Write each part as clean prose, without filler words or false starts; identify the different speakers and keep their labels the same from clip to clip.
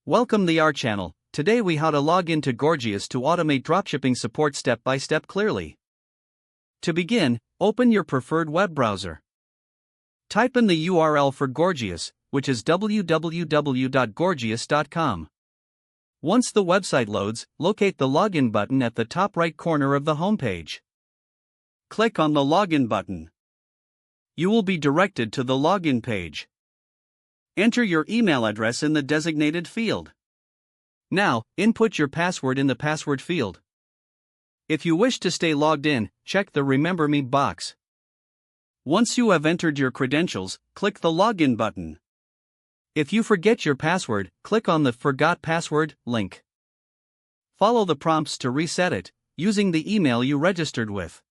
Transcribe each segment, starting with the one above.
Speaker 1: Welcome to our channel. Today we how to log into Gorgias to automate dropshipping support step by step clearly. To begin, open your preferred web browser. Type in the URL for Gorgias, which is www.gorgias.com. Once the website loads, locate the login button at the top right corner of the homepage. Click on the login button. You will be directed to the login page. Enter your email address in the designated field. Now, input your password in the password field. If you wish to stay logged in, check the Remember Me box. Once you have entered your credentials, click the Login button. If you forget your password, click on the Forgot Password link. Follow the prompts to reset it, using the email you registered with.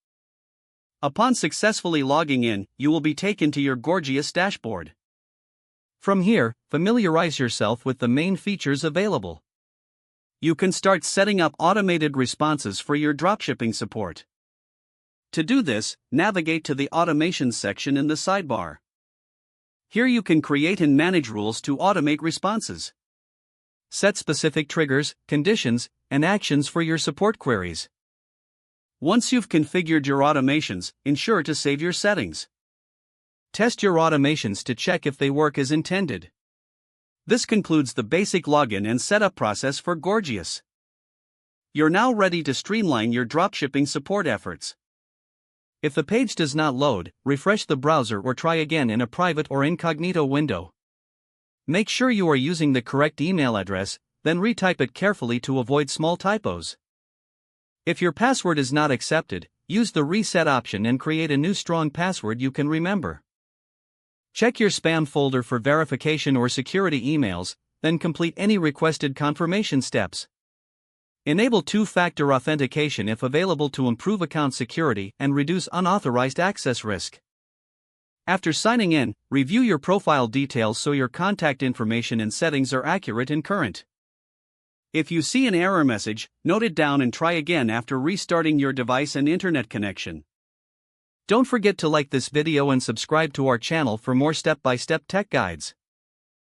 Speaker 1: Upon successfully logging in, you will be taken to your Gorgias dashboard. From here, familiarize yourself with the main features available. You can start setting up automated responses for your dropshipping support. To do this, navigate to the Automations section in the sidebar. Here you can create and manage rules to automate responses. Set specific triggers, conditions, and actions for your support queries. Once you've configured your automations, ensure to save your settings. Test your automations to check if they work as intended. This concludes the basic login and setup process for Gorgias. You're now ready to streamline your dropshipping support efforts. If the page does not load, refresh the browser or try again in a private or incognito window. Make sure you are using the correct email address, then retype it carefully to avoid small typos. If your password is not accepted, use the reset option and create a new strong password you can remember. Check your spam folder for verification or security emails, then complete any requested confirmation steps. Enable two-factor authentication if available to improve account security and reduce unauthorized access risk. After signing in, review your profile details so your contact information and settings are accurate and current. If you see an error message, note it down and try again after restarting your device and internet connection. Don't forget to like this video and subscribe to our channel for more step-by-step tech guides.